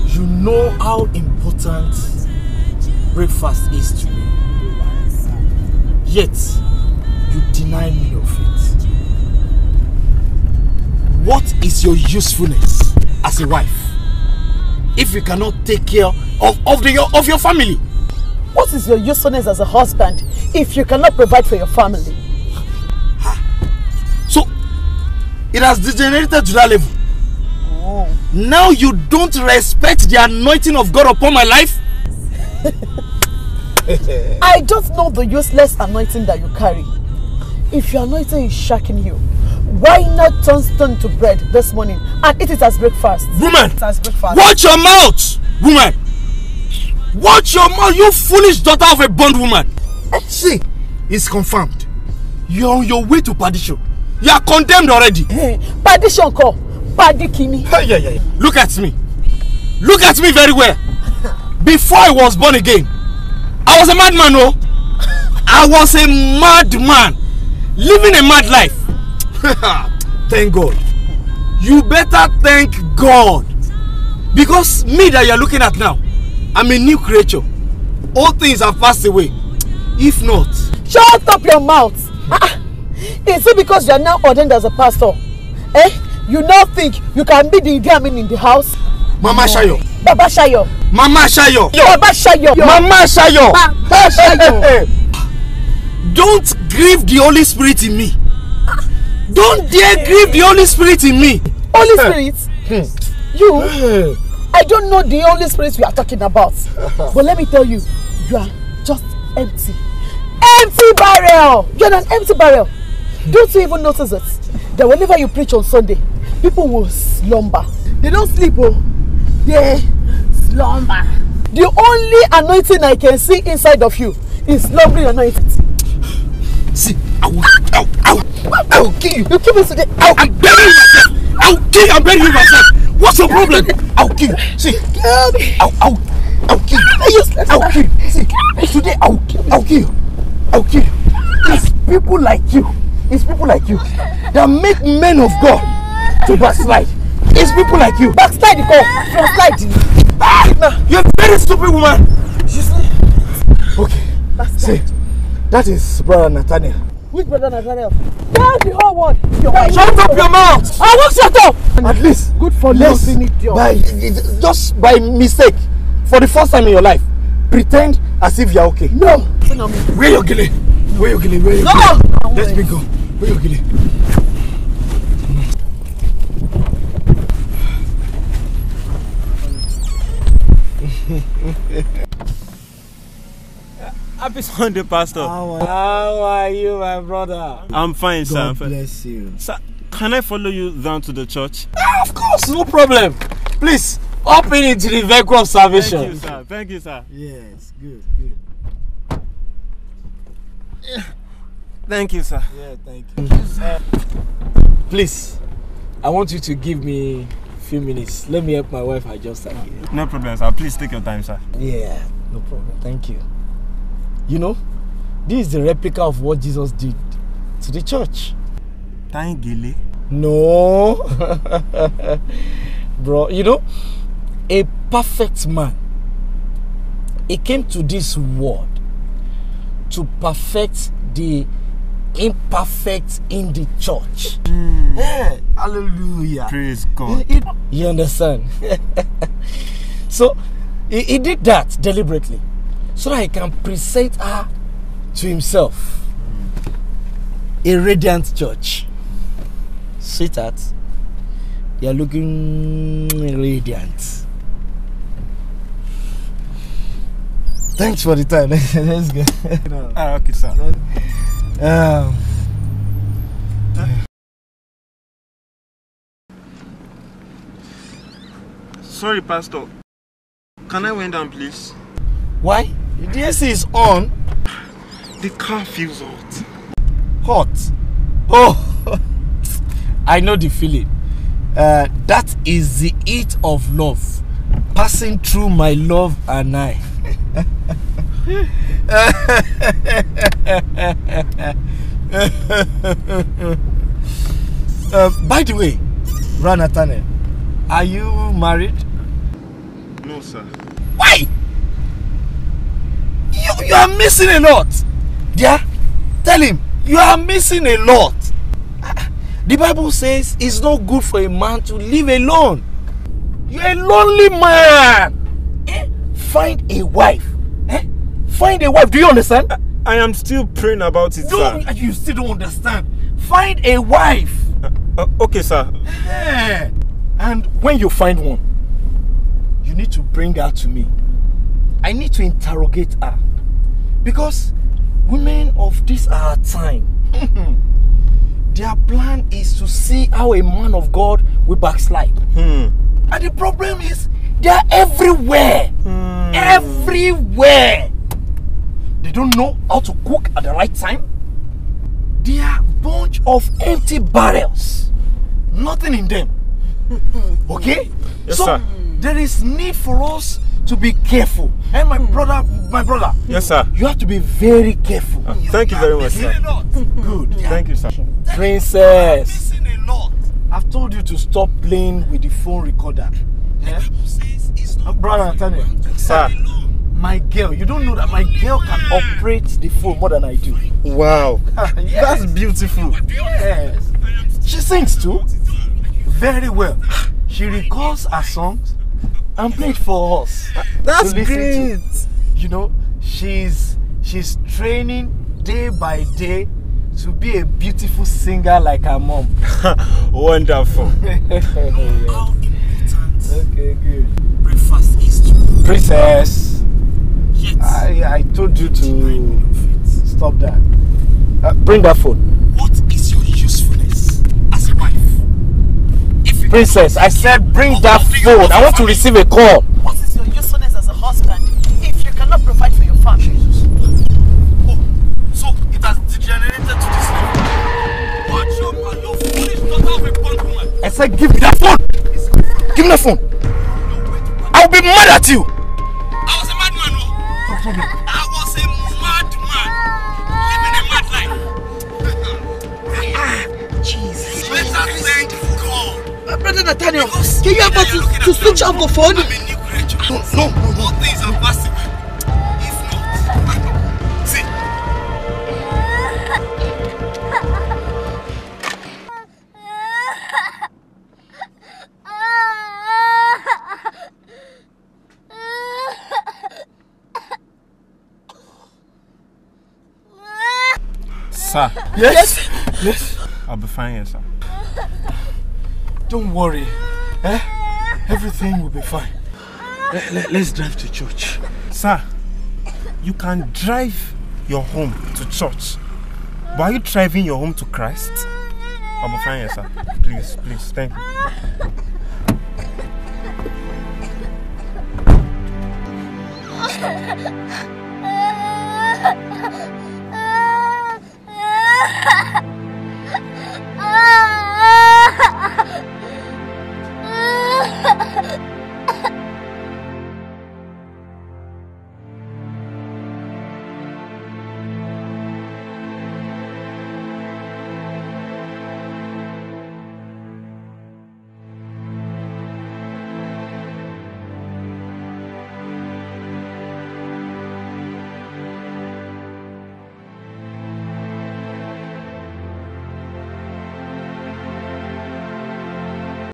You know how important breakfast is to me. Yet, you deny me of it. What is your usefulness as a wife if you cannot take care of your family? What is your usefulness as a husband if you cannot provide for your family? So, it has degenerated to that level. Oh. Now you don't respect the anointing of God upon my life? I don't know the useless anointing that you carry. If your anointing is shaking you, why not turn stone to bread this morning and eat it as breakfast? Woman! As breakfast. Watch your mouth! Woman! Watch your mouth, you foolish daughter of a bondwoman! See, it's confirmed. You're on your way to perdition. You are condemned already. Hey, perdition ko, padikini. Hey. Look at me. Look at me very well. Before I was born again, I was a madman, no? I was a madman. Living a mad life. Thank God. You better thank God. Because me that you're looking at now, I'm a new creature. All things have passed away. If not... Shut up your mouth. Is it because you are now ordained as a pastor? You now think you can be the Idi Amin in the house? Mama Shayo. Baba Shayo. Mama Shayo. Baba Shayo. Mama Shayo. Baba Shayo. Don't grieve the Holy Spirit in me. Don't dare grieve the Holy Spirit in me. Holy Spirit? You? I don't know the Holy Spirit we are talking about. But let me tell you, you are just empty. Empty barrel! You're an empty barrel. Don't you even notice it? That whenever you preach on Sunday, people will slumber. They don't sleep, they slumber. The only anointing I can see inside of you is slumbering anointing. See, I will kill you. You kill me today. I'll bury you myself. I'll kill you and bury you myself. What's your problem? I'll kill you. See, Kill me. I'll kill you. I'll kill you. See, today I'll kill you. I'll kill you. It's people like you. It's people like you that make men of God to backslide. It's people like you. Backslide the call. Backslide. You're a very stupid woman. Okay. Backslide. See, that is Brother Nathaniel. Which Brother Nathaniel? Tell the whole world. Shut up your mouth! I won't shut up! At least, good for nothing, idiot. Just by mistake, for the first time in your life, pretend as if you're okay. No! Where you gilly? Where you gilly? Where you No! Let's be go. Where you gilly? Happy Sunday, Pastor. How are you, my brother? I'm fine, sir. God bless you. Sir, can I follow you down to the church? Of course, no problem. Please, up into the vehicle of salvation. Thank you, sir. Thank you, sir. Yes, good. Yeah. Thank you, sir. Yeah, thank you. Please, I want you to give me a few minutes. Let me help my wife adjust her gear. No problem, sir. Please take your time, sir. Yeah, no problem. Thank you. You know, this is the replica of what Jesus did to the church. Tangele? No. Bro, you know, a perfect man, he came to this world to perfect the imperfect in the church. Yeah, hallelujah. Praise God. You understand? So, he did that deliberately so that he can present her to himself. A radiant church. Sweetheart, you're looking radiant. Thanks for the time. Let's go. Okay, sir. Sorry, Pastor. Can I went down, please? Why? The AC is on. The car feels hot. Hot? Oh, I know the feeling. That is the heat of love passing through my love and I. By the way, Brother Nathaniel, Are you married? No, sir. Why? You are missing a lot. Yeah? Tell him, you are missing a lot. The Bible says it's not good for a man to live alone. You're a lonely man. Find a wife. Find a wife. Do you understand? I am still praying about it, sir. You still don't understand. Find a wife. Okay, sir. And when you find one, you need to bring her to me. I need to interrogate her. Because women of this our time, their plan is to see how a man of God will backslide. And the problem is, they are everywhere. Everywhere. They don't know how to cook at the right time. They are a bunch of empty barrels. Nothing in them. Okay? Yes, so, sir. There is need for us to be careful. And my brother. Yes, sir. You have to be very careful. Thank you very much, sir. Good. Thank you, sir. Princess, I've told you to stop playing with the phone recorder. Brother Nathaniel. Sir. My girl, you don't know that my girl can operate the phone more than I do. Wow. Yes. That's beautiful. Yes. She sings too. Very well. She records her songs and plays for us. That's to listen great. to. You know, she's training day by day to be a beautiful singer like her mom. Wonderful. Yes. Okay, good. Breakfast is Princess. Yes. I told you to stop that. Bring that phone. What is your usefulness as a wife? Princess, I said bring that phone. I want to receive a call. What is your usefulness as a husband if you cannot provide for your family? Oh, so it has degenerated to this level. Watch your man, your foolish daughter of a bond woman. I said give me that phone. Give me that phone. I'll be mad at you. I was a madman, no? I was a madman. Living a mad life. Jesus. Better thank God. Brother Nathaniel, can you help us to switch off the phone? I'm a new creature. No. All things are possible. If not, see. Sir. Yes? Yes? I'll be fine here, sir. Don't worry. Everything will be fine. Let's drive to church. Sir, you can drive your home to church. But are you driving your home to Christ? I'll be fine here, sir. Please, thank you.